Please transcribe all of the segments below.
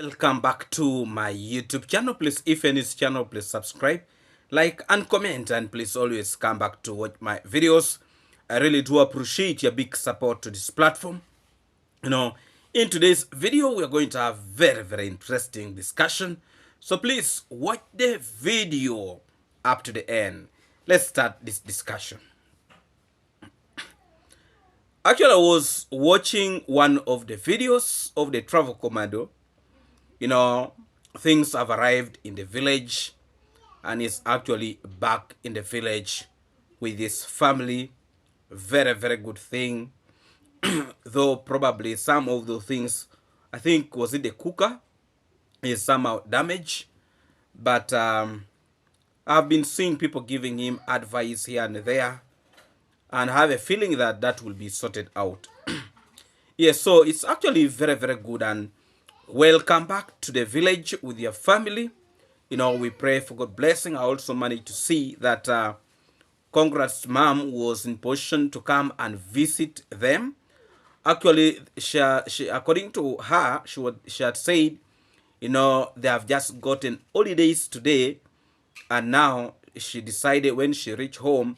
Welcome back to my YouTube channel. Please, if you're in this channel, please subscribe, like, and comment, and please always come back to watch my videos. I really do appreciate your big support to this platform. In today's video, we're going to have very interesting discussion. So please watch the video up to the end. Let's start this discussion. Actually, I was watching one of the videos of the travel commando. Things have arrived in the village and is actually back in the village with his family. Very good thing. Though probably some of the things, I think, was it the cooker, is somehow damaged. But I've been seeing people giving him advice here and there, and I have a feeling that that will be sorted out. Yes, so it's actually very good, and welcome back to the village with your family. We pray for God blessing. I also managed to see that Congrats mom was in position to come and visit them. Actually, she according to her, she had said, they have just gotten holidays today, and now she decided when she reached home,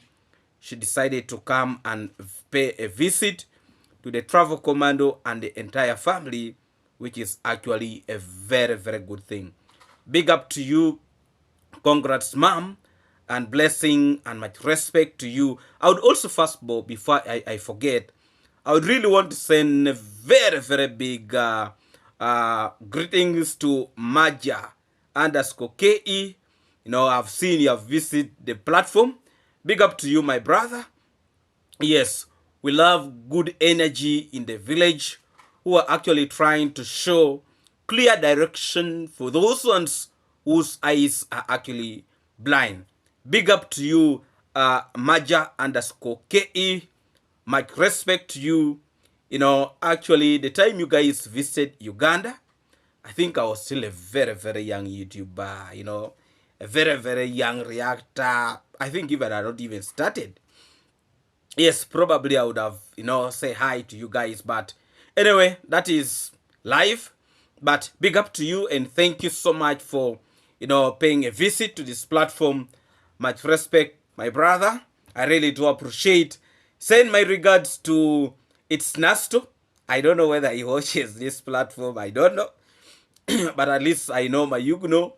she decided to come and pay a visit to the travel commando and the entire family, which is actually a very good thing. Big up to you. Congrats, mom, and blessing and much respect to you. I would also, first of all, before I forget, I would really want to send a very big greetings to Maja_KE. I've seen you have visited the platform. Big up to you, my brother. Yes, we love good energy in the village who are actually trying to show clear direction for those ones whose eyes are actually blind. Big up to you, Maja_KE. Much respect to you. Actually, the time you guys visited Uganda, I think I was still a very young YouTuber, a very young reactor. I think even I not even started. Yes, probably I would have, say hi to you guys. But anyway, that is life. But big up to you, and thank you so much for, paying a visit to this platform. Much respect, my brother. I really do appreciate. Send my regards to It's Nasto. I don't know whether he watches this platform. I don't know. But at least I know Mayuguno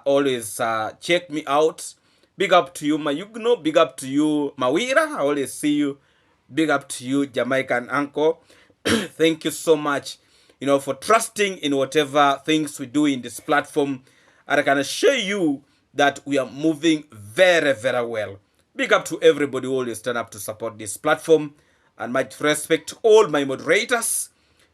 always check me out. Big up to you, Mayuguno. Big up to you, Mawira. I always see you. Big up to you, Jamaican uncle. Thank you so much, for trusting in whatever things we do in this platform. And I can assure you that we are moving very well. Big up to everybody who always turn up to support this platform. And much respect to all my moderators.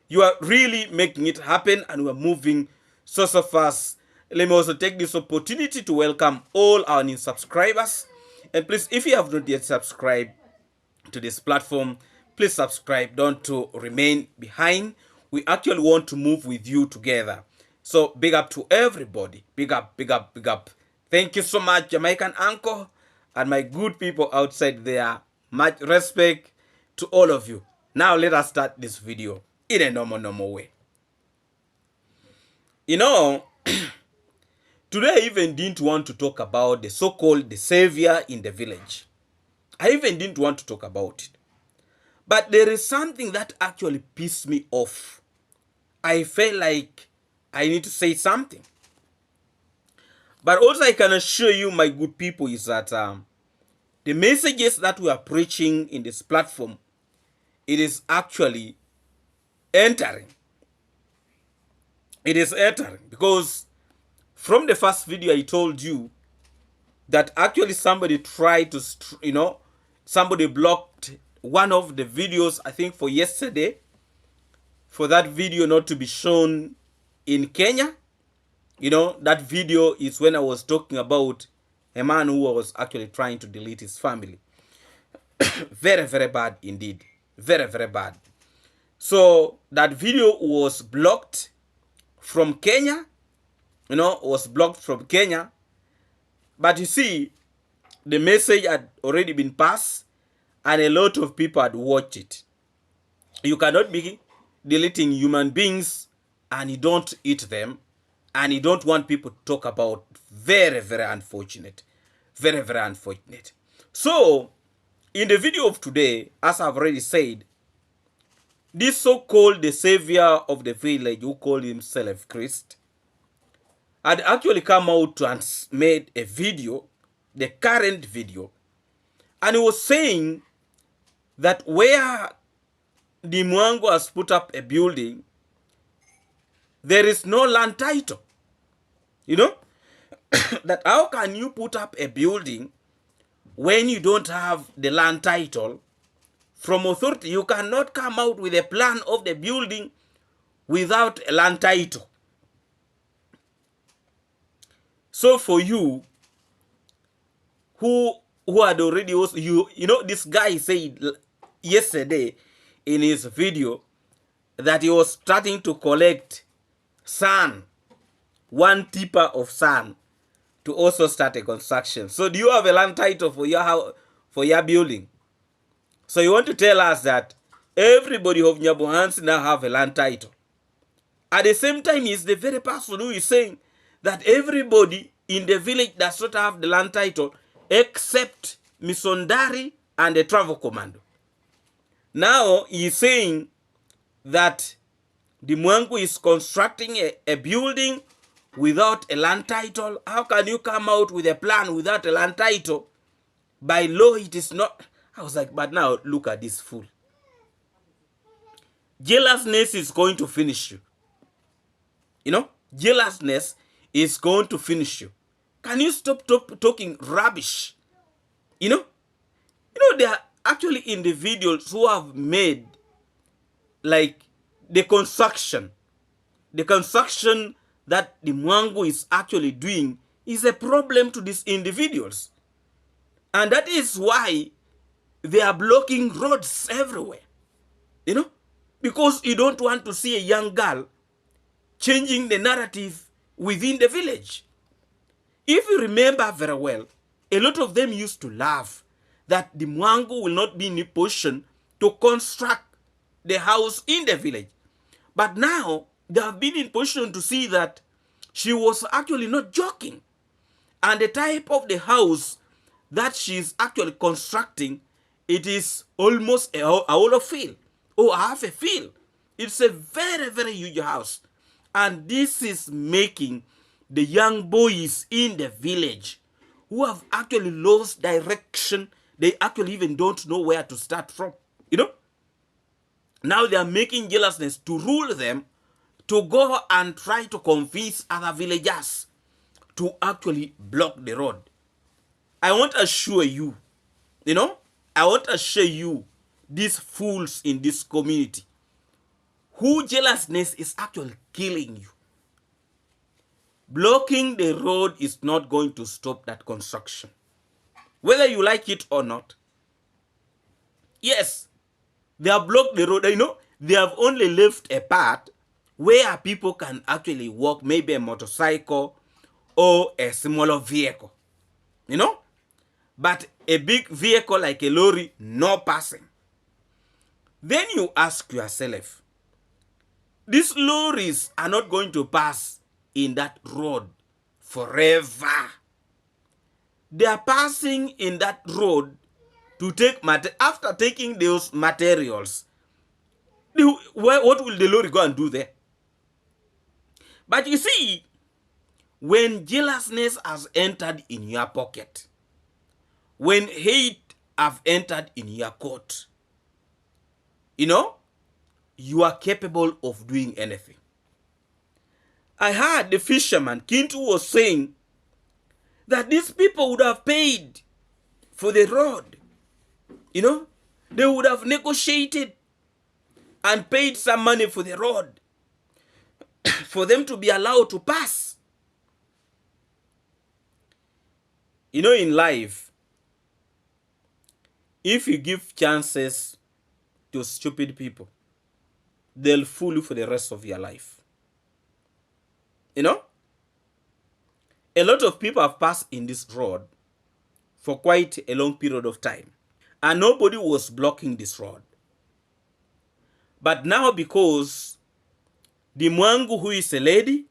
You are really making it happen, and we are moving so fast. Let me also take this opportunity to welcome all our new subscribers. And please, if you have not yet subscribed to this platform, please subscribe. Don't to remain behind. We actually want to move with you together. So big up to everybody. Big up. Thank you so much, Jamaican uncle, and my good people outside there. Much respect to all of you. Now let us start this video in a normal way. Today I even didn't want to talk about the so-called the savior in the village. I even didn't want to talk about it. But there is something that actually pissed me off. I felt like I need to say something. But also I can assure you, my good people, is that the messages that we are preaching in this platform, it is actually entering. It is entering because from the first video I told you that actually somebody tried to, somebody blocked one of the videos, I think for yesterday, for that video not to be shown in Kenya. That video is when I was talking about a man who was actually trying to delete his family. Very bad indeed. Very bad. So that video was blocked from Kenya. Was blocked from Kenya. But you see, the message had already been passed, and a lot of people had watched it. You cannot be deleting human beings and you don't eat them, and you don't want people to talk about. Very, very unfortunate. Very, very unfortunate. So, in the video of today, as I've already said, this so-called the savior of the village, who called himself Christ, had actually come out and made a video, the current video, and he was saying that where the Mwango has put up a building, there is no land title. You know? That how can you put up a building when you don't have the land title from authority? You cannot come out with a plan of the building without a land title. So for you who had already also, you know, this guy said yesterday in his video that he was starting to collect sand, one tipper of sand, to also start a construction. So do you have a land title for your house, for your building? So you want to tell us that everybody of Nyabohansi now have a land title. At the same time, he's the very person who is saying that everybody in the village does not have the land title except Misondari and the travel commando. Now he's saying that the Mwangu is constructing a building without a land title. How can you come out with a plan without a land title? By law, it is not. I was like, but now look at this fool. Jealousness is going to finish you. You know, jealousness is going to finish you. Can you stop talking rubbish? You know, there are actually individuals who have made like the construction that the Mwango is actually doing is a problem to these individuals. And that is why they are blocking roads everywhere. You know, because you don't want to see a young girl changing the narrative within the village. If you remember very well, a lot of them used to laugh that the Mwango will not be in a position to construct the house in the village. But now they have been in position to see that she was actually not joking. And the type of the house that she's actually constructing, it is almost a whole field or half a field. It's a very, very huge house. And this is making the young boys in the village who have actually lost direction. They actually even don't know where to start from. You know? Now they are making jealousness to rule them, to go and try to convince other villagers to actually block the road. I want to assure you, I want to assure you, these fools in this community, who jealousness is actually killing you. Blocking the road is not going to stop that construction. Whether you like it or not. Yes, they have blocked the road. They have only left a path where people can actually walk, maybe a motorcycle or a smaller vehicle. But a big vehicle like a lorry, no passing. Then you ask yourself, these lorries are not going to pass in that road forever. They are passing in that road to take after taking those materials. What will the lorry go and do there? But you see, when jealousness has entered in your pocket, when hate have entered in your court, you are capable of doing anything. I heard the fisherman, Kintu, was saying that these people would have paid for the road. They would have negotiated and paid some money for the road for them to be allowed to pass. In life, if you give chances to stupid people, they'll fool you for the rest of your life. A lot of people have passed in this road for quite a long period of time. And nobody was blocking this road. But now, because The mwango, who is a lady,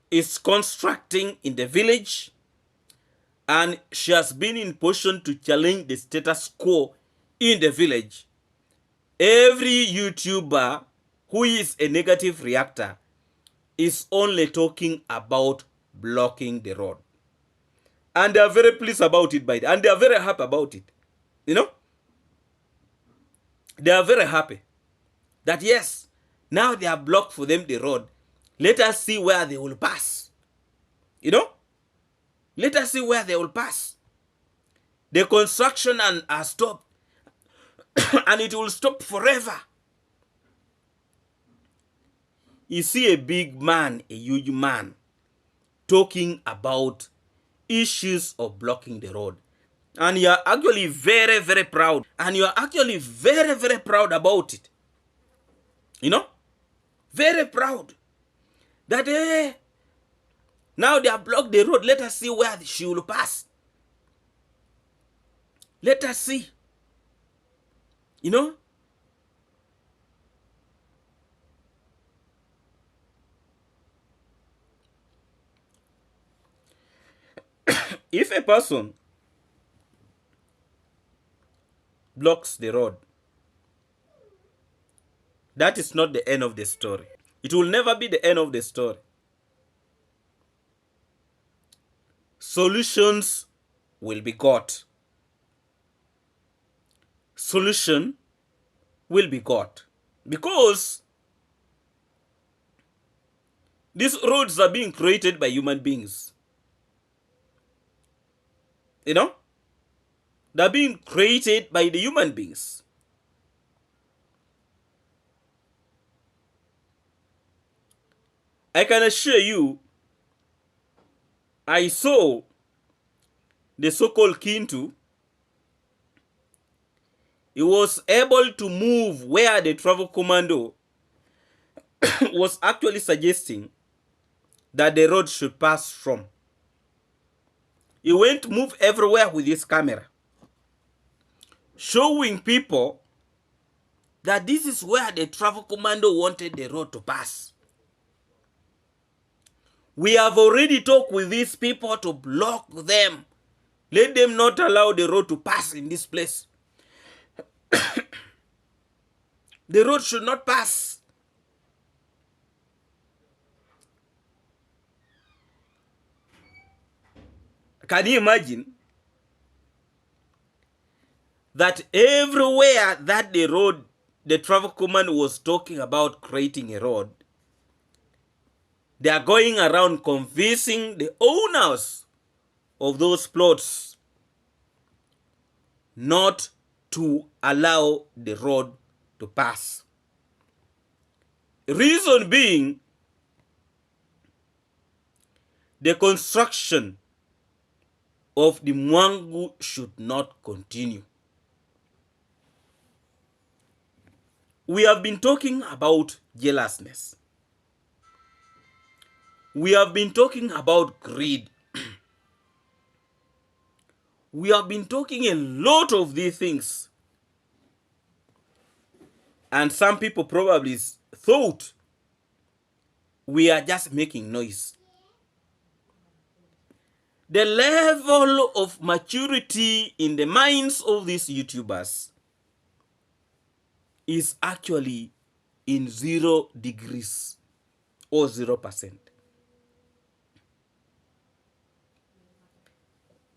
is constructing in the village, and she has been in position to challenge the status quo in the village. Every YouTuber who is a negative reactor is only talking about blocking the road. And they are very pleased about it, and they are very happy about it. You know? They are very happy that yes, now they have blocked for them the road. Let us see where they will pass. You know? Let us see where they will pass. The construction has stopped. And it will stop forever. You see a big man, a huge man, talking about issues of blocking the road. And you are actually very, very proud. And you are actually very, very proud about it. You know? Very proud. That, now they have blocked the road. Let us see where she will pass. Let us see. You know? If a person blocks the road, that is not the end of the story. It will never be the end of the story. Solutions will be got. Solution will be got. Because these roads are being created by human beings. You know? They're being created by the human beings. I can assure you, I saw the so-called Kintu. He was able to move where the travel commando was actually suggesting that the road should pass from. He went to move everywhere with his camera, showing people that this is where the travel commando wanted the road to pass. We have already talked with these people to block them. Let them not allow the road to pass in this place. The road should not pass. Can you imagine that everywhere that the travel command was talking about creating a road, they are going around convincing the owners of those plots not to allow the road to pass. Reason being, the construction of the mwango should not continue. We have been talking about jealousness. We have been talking about greed. We have been talking a lot of these things. And some people probably thought we are just making noise. The level of maturity in the minds of these YouTubers is actually in 0 degrees or 0%.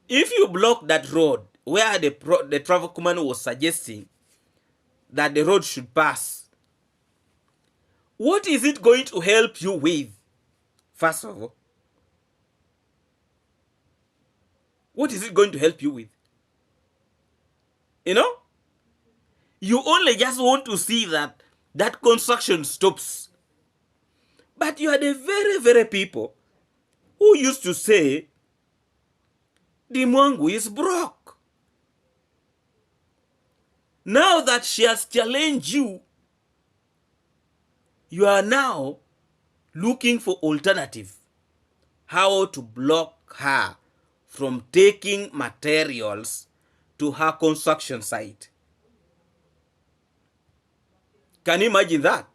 If you block that road where the travel command was suggesting that the road should pass, what is it going to help you with? First of all, what is it going to help you with? You know? You only just want to see that construction stops. But you are the very, very people who used to say the mwango is broke. Now that she has challenged you, you are now looking for alternative. How to block her from taking materials to her construction site. Can you imagine that?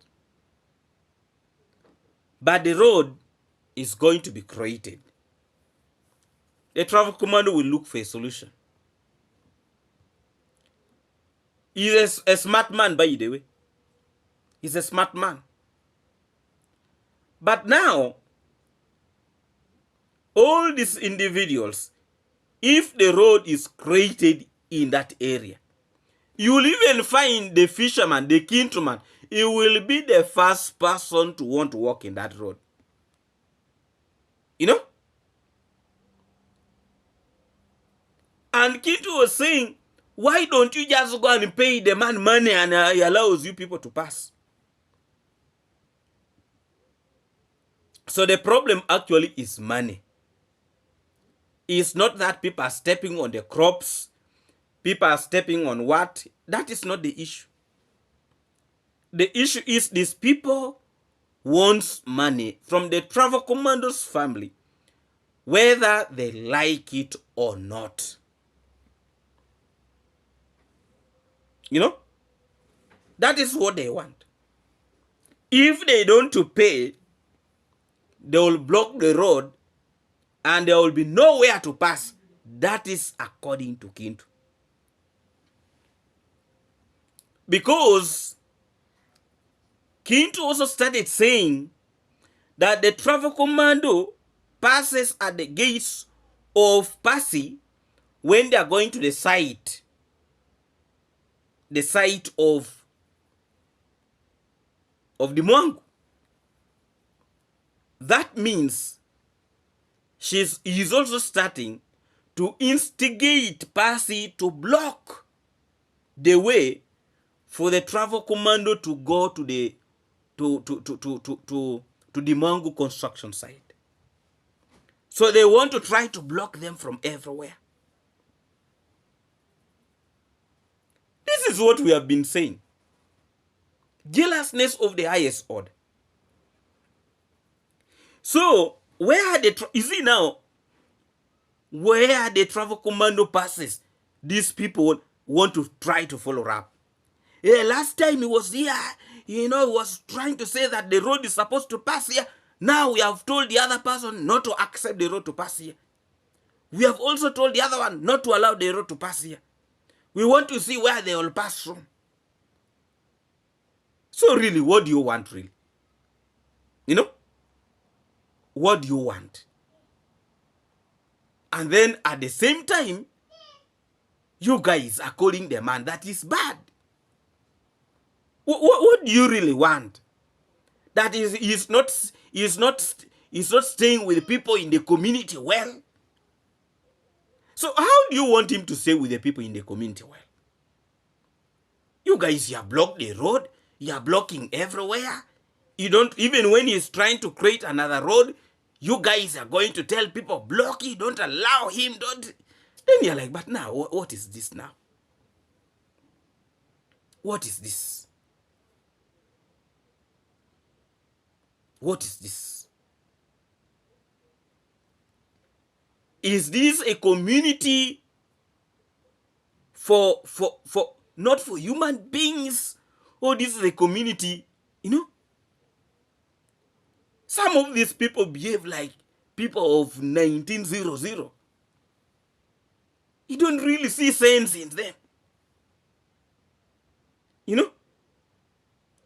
But the road is going to be created. The traffic commando will look for a solution. He's a smart man, by the way. He's a smart man. But now, all these individuals, if the road is created in that area, you will even find the fisherman, the kinsman, he will be the first person to want to walk in that road. You know? And Kintu was saying, why don't you just go and pay the man money and he allows you people to pass? So the problem actually is money. It's not that people are stepping on the crops, people are stepping on what. That is not the issue. The issue is these people want money from the travel commandos family, whether they like it or not. You know? That is what they want. If they don't to pay, they will block the road and there will be nowhere to pass. That is according to Kintu. Because Kintu also started saying that the travel commando passes at the gates of Pasi when they are going to the site of the mwango. That means he's also starting to instigate Pasi to block the way for the travel commando to go to the mwango construction site. So they want to try to block them from everywhere. This is what we have been saying. Jealousness of the highest order. So where the travel commando passes, these people want to try to follow up. Yeah, last time he was here, he was trying to say that the road is supposed to pass here. Now we have told the other person not to accept the road to pass here. We have also told the other one not to allow the road to pass here. We want to see where they will pass from. So really, what do you want really? What do you want? And then at the same time, you guys are calling the man that is bad. What do you really want? That he's not staying with people in the community well. So how do you want him to stay with the people in the community well? You guys, you have blocked the road. You are blocking everywhere. You don't, even when he's trying to create another road, you guys are going to tell people, block it, don't allow him, don't. Then you're like, but now, what is this now? What is this? What is this? Is this a community for not for human beings? Or this is a community, Some of these people behave like people of 1900. You don't really see sense in them.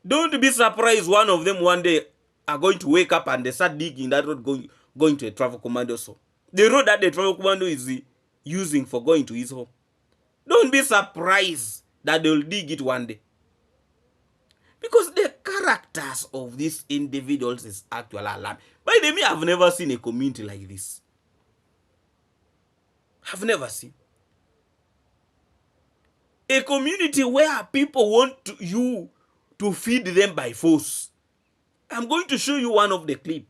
Don't be surprised one of them one day are going to wake up and they start digging that road going to a travel commando. So the road that the travel commando is using for going to his home. Don't be surprised that they'll dig it one day. Because the characters of these individuals is actually alarming. By the way, I've never seen a community like this. I've never seen. A community where people want you to feed them by force. I'm going to show you one of the clips.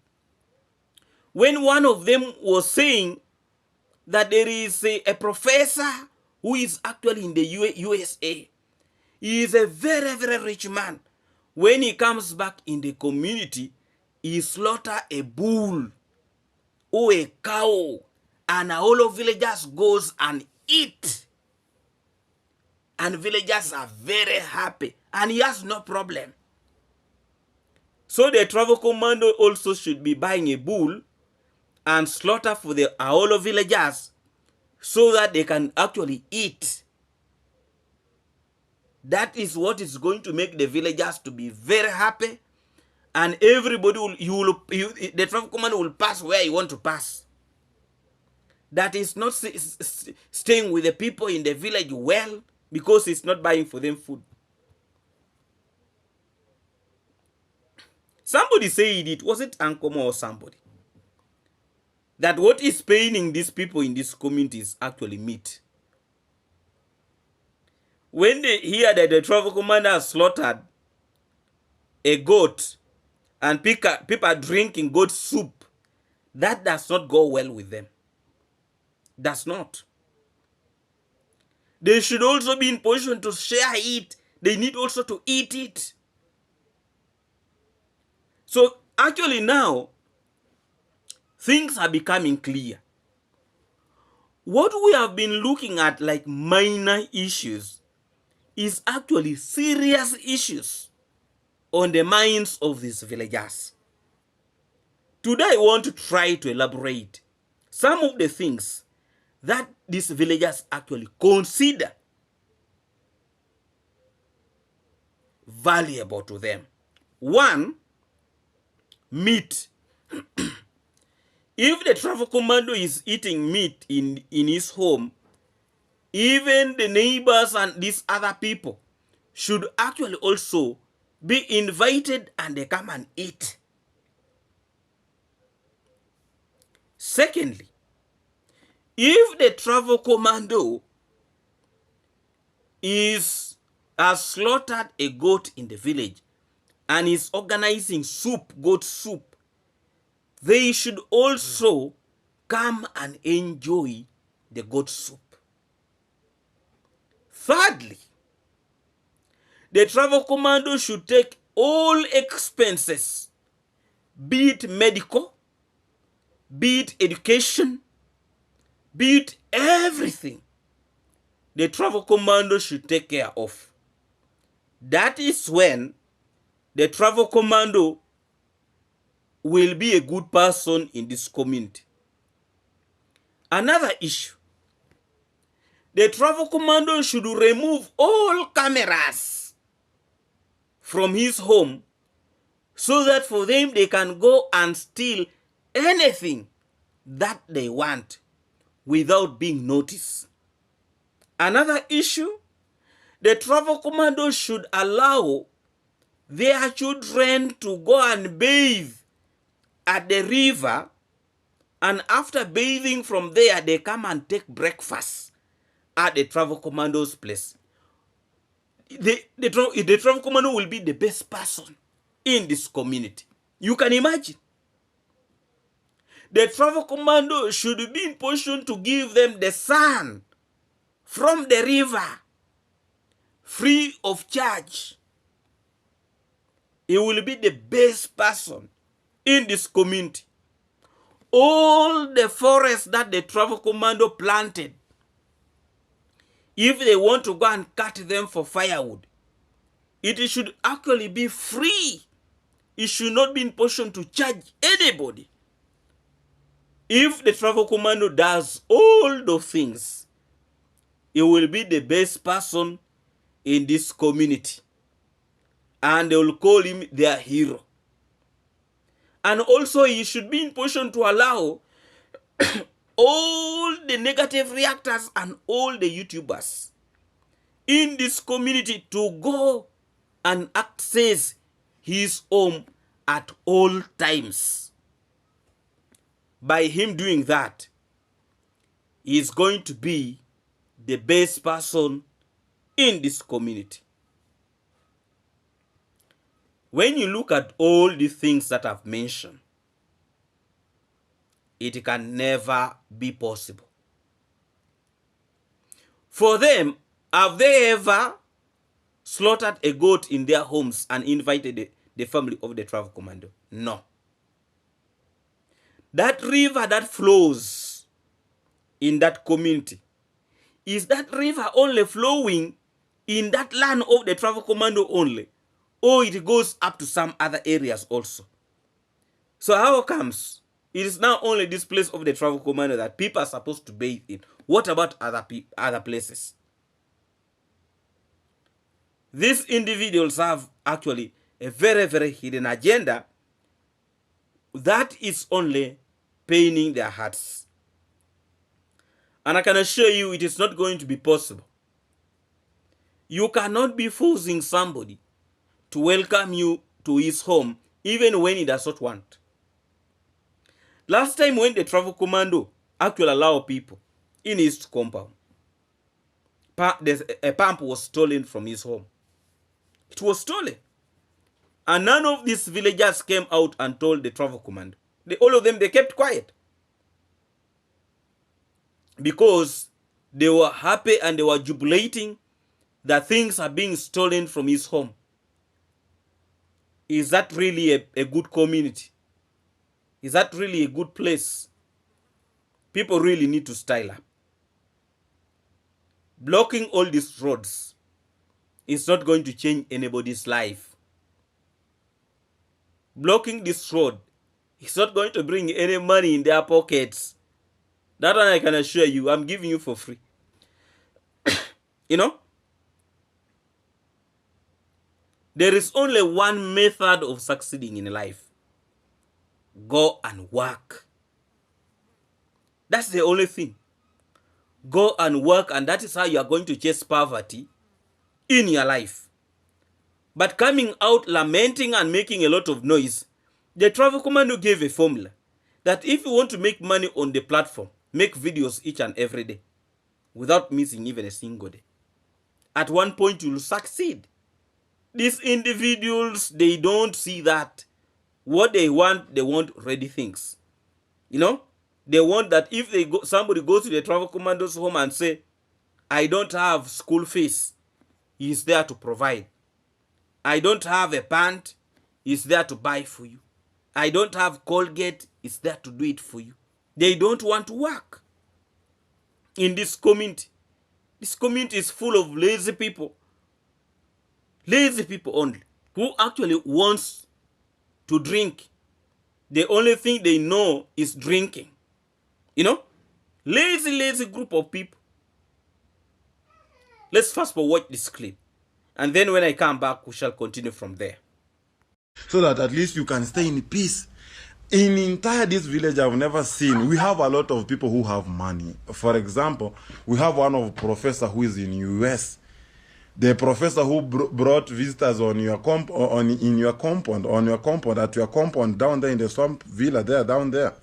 When one of them was saying that there is a professor who is actually in the USA. He is a very, very rich man. When he comes back in the community, he slaughter a bull or a cow, and all of villagers goes and eat. And villagers are very happy, and he has no problem. So the travel commando also should be buying a bull and slaughter for the Aolo villagers so that they can actually eat. That is what is going to make the villagers to be very happy, and everybody the travel commando will pass where you want to pass. That is not staying with the people in the village well because it's not buying for them food. Somebody said it, was it Ankomo or somebody, that what is paining these people in this community is actually meat. When they hear that the travel commander has slaughtered a goat and people are drinking goat soup, that does not go well with them. Does not. They should also be in position to share it. They need also to eat it. So actually now, things are becoming clear. What we have been looking at like minor issues is actually serious issues on the minds of these villagers. Today I want to try to elaborate some of the things that these villagers actually consider valuable to them. One, meat. If the travel commando is eating meat in his home, even the neighbors and these other people should actually also be invited and they come and eat. Secondly, if the travel commando has slaughtered a goat in the village and is organizing soup, goat soup, they should also come and enjoy the goat soup. Thirdly, the travel commando should take all expenses, be it medical, be it education, be it everything, the travel commando should take care of. That is when the travel commando will be a good person in this community. Another issue, the travel commando should remove all cameras from his home so that for them they can go and steal anything that they want without being noticed. Another issue, the travel commando should allow their children to go and bathe at the river, and after bathing from there, they come and take breakfast at the travel commando's place. The travel commando will be the best person in this community. You can imagine. The travel commando should be in position to give them the sun from the river free of charge. He will be the best person in this community. All the forests that the travel commando planted, if they want to go and cut them for firewood, it should actually be free. It should not be in position to charge anybody. If the travel commando does all those things, he will be the best person in this community. And they will call him their hero. And also he should be in position to allow all the negative reactors and all the YouTubers in this community to go and access his home at all times. By him doing that, he is going to be the best person in this community. When you look at all the things that I've mentioned, it can never be possible. For them, have they ever slaughtered a goat in their homes and invited the family of the travel commando? No. That river that flows in that community, is that river only flowing in that land of the travel commando only? or it goes up to some other areas also. So how comes it is now only this place of the travel commando that people are supposed to bathe in? What about other places? These individuals have actually a very, very hidden agenda that is only paining their hearts. And I can assure you it is not going to be possible. You cannot be forcing somebody to welcome you to his home even when he does not want. Last time when the travel commando actually allowed people in his compound, a pump was stolen from his home. It was stolen. And none of these villagers came out and told the travel commando. All of them, they kept quiet. Because they were happy and they were jubilating that things are being stolen from his home. Is that really a good community? Is that really a good place? People really need to style up. Blocking all these roads is not going to change anybody's life. Blocking this road is not going to bring any money in their pockets. That one I can assure you, I'm giving you for free. You know? There is only one method of succeeding in life. Go and work. That's the only thing. Go and work, and that is how you are going to chase poverty in your life. But coming out lamenting and making a lot of noise, the travel commando gave a formula that if you want to make money on the platform, make videos each and every day without missing even a single day. At one point, you will succeed. These individuals, they don't see that. What they want ready things. You know, they want that if somebody goes to the travel commando's home and say, I don't have school fees, he's there to provide. I don't have a pant, he's there to buy for you. I don't have Colgate, he's there to do it for you. They don't want to work in this community. This community is full of lazy people. Lazy people only, who actually wants to drink. The only thing they know is drinking. You know? Lazy group of people. Let's fast forward this clip. And then when I come back, we shall continue from there. So that at least you can stay in peace. In entire this village I've never seen, we have a lot of people who have money. For example, we have one of professor who is in US. The professor who brought visitors on your at your compound down there in the swamp villa there down there.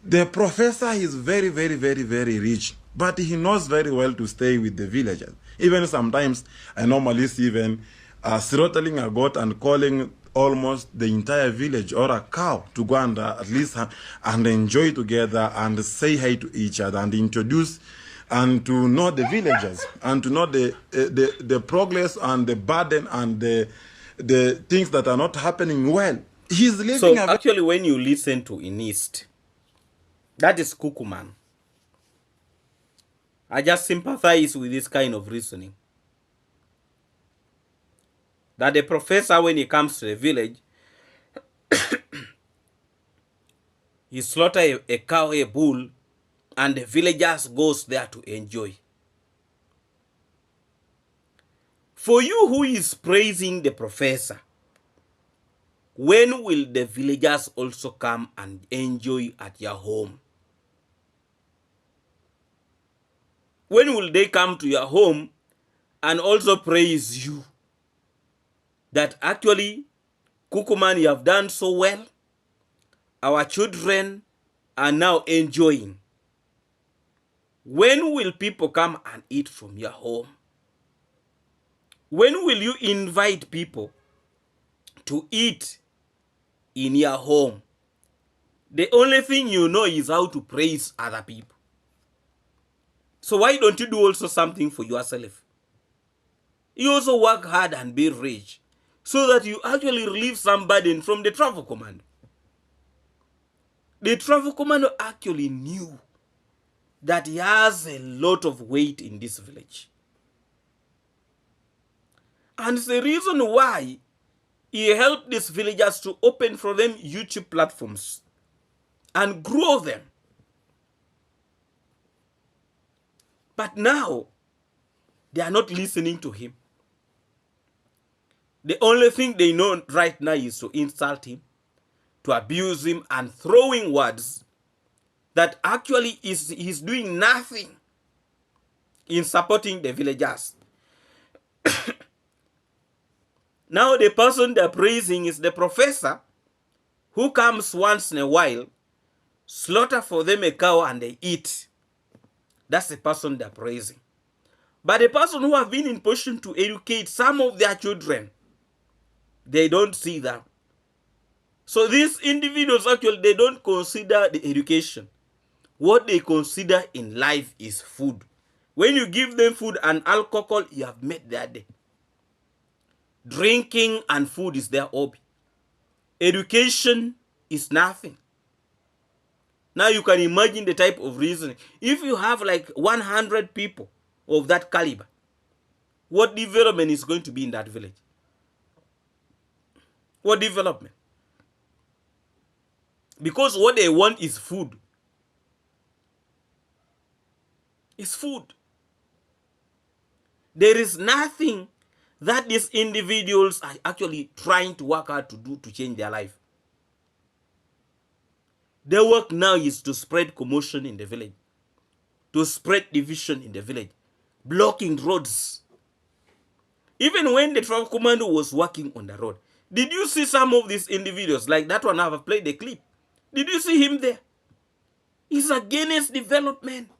The professor is very rich, but he knows very well to stay with the villagers. Even sometimes I normally see even throttling a goat and calling almost the entire village or a cow to go and at least and enjoy together and say hi to each other and introduce and to know the villagers and to know the progress and the burden and the things that are not happening well. He's living. So actually, when you listen to Inist, that is Kukuman. I just sympathize with this kind of reasoning. That the professor, when he comes to the village, he slaughter a cow, a bull, and the villagers goes there to enjoy. For you who is praising the professor, when will the villagers also come and enjoy at your home? When will they come to your home and also praise you? That actually, Kukuman, you have done so well. Our children are now enjoying. When will people come and eat from your home? When will you invite people to eat in your home? The only thing you know is how to praise other people. So why don't you do also something for yourself? You also work hard and be rich so that you actually relieve some burden from the travel commando. The travel commando actually knew that he has a lot of weight in this village. And it's the reason why He helped these villagers to open for them YouTube platforms and grow them. But now, they are not listening to him. The only thing they know right now is to insult him, to abuse him, and throwing words that actually he's doing nothing in supporting the villagers. Now the person they're praising is the professor who comes once in a while, slaughter for them a cow and they eat. That's the person they're praising. But the person who have been in position to educate some of their children, they don't see that. So these individuals actually, they don't consider the education. What they consider in life is food. When you give them food and alcohol, you have made their day. Drinking and food is their hobby. Education is nothing. Now you can imagine the type of reasoning. If you have like 100 people of that caliber, what development is going to be in that village? What development? Because what they want is food. It's food. There is nothing that these individuals are actually trying to work hard to do to change their life. Their work now is to spread commotion in the village, to spread division in the village, blocking roads. Even when the traffic commando was working on the road, did you see some of these individuals, like that one I've played the clip? Did you see him there? He's against development.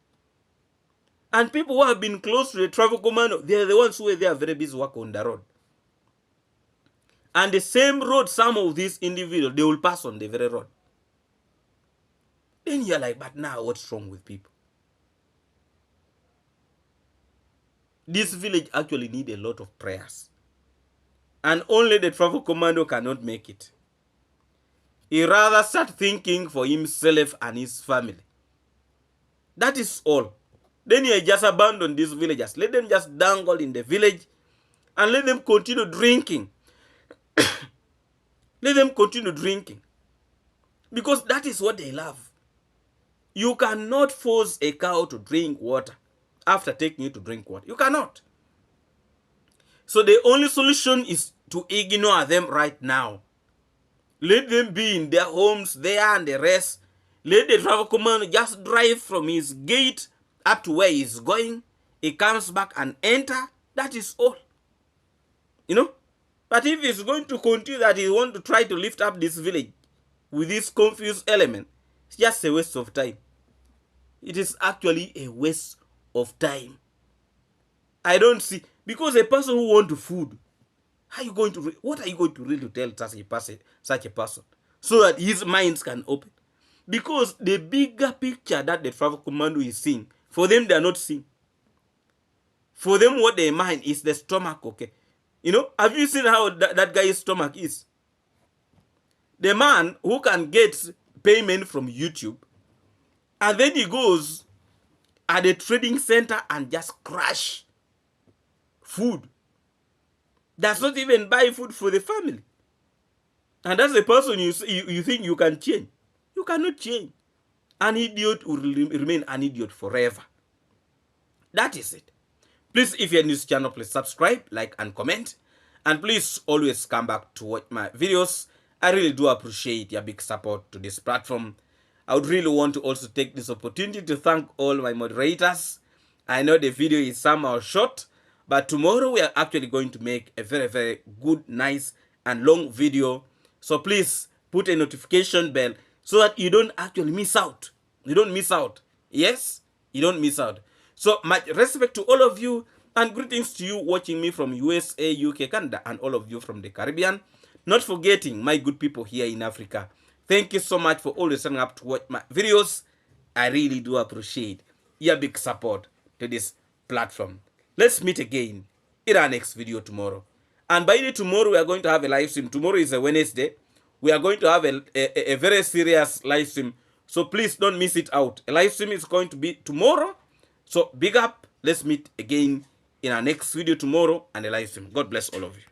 And people who have been close to the traffic commando, they're the ones who were there very busy working on the road. And the same road, some of these individuals, they will pass on the very road. Then you're like, but now what's wrong with people? This village actually needs a lot of prayers. And only the traffic commando cannot make it. He rather start thinking for himself and his family. That is all. Then you just abandon these villagers. Let them just dangle in the village and let them continue drinking. Let them continue drinking. Because that is what they love. You cannot force a cow to drink water after taking it to drink water. You cannot. So the only solution is to ignore them right now. Let them be in their homes there and the rest. Let the traffic commander just drive from his gate up to where he's going. He comes back and enter. That is all. You know? But if he's going to continue that he want to try to lift up this village with this confused element, it's just a waste of time. It is actually a waste of time. I don't see, because a person who wants food, how are you going to, what are you going to really tell such a person so that his minds can open? Because the bigger picture that the traffic commando is seeing, for them they are not seeing. For them what they mind is the stomach, okay? You know, have you seen how that guy's stomach is? The man who can get payment from YouTube, and then he goes at a trading center and just crash food. Does not even buy food for the family. And that's the person you think you can change. You cannot change. An idiot will remain an idiot forever. That is it. Please, if you're new to this channel, please subscribe, like, and comment. And please always come back to watch my videos. I really do appreciate your big support to this platform. I would really want to also take this opportunity to thank all my moderators. I know the video is somehow short, but tomorrow we are actually going to make a very, very good, nice, and long video. So please put a notification bell so that you don't actually miss out. You don't miss out. Yes, you don't miss out. So much respect to all of you, and greetings to you watching me from USA, UK, Canada, and all of you from the Caribbean. Not forgetting my good people here in Africa. Thank you so much for always signing up to watch my videos. I really do appreciate your big support to this platform. Let's meet again in our next video tomorrow. And by the tomorrow, we are going to have a live stream. Tomorrow is a Wednesday. We are going to have a very serious live stream. So please don't miss it out. A live stream is going to be tomorrow. So big up. Let's meet again in our next video tomorrow and a live stream. God bless all of you.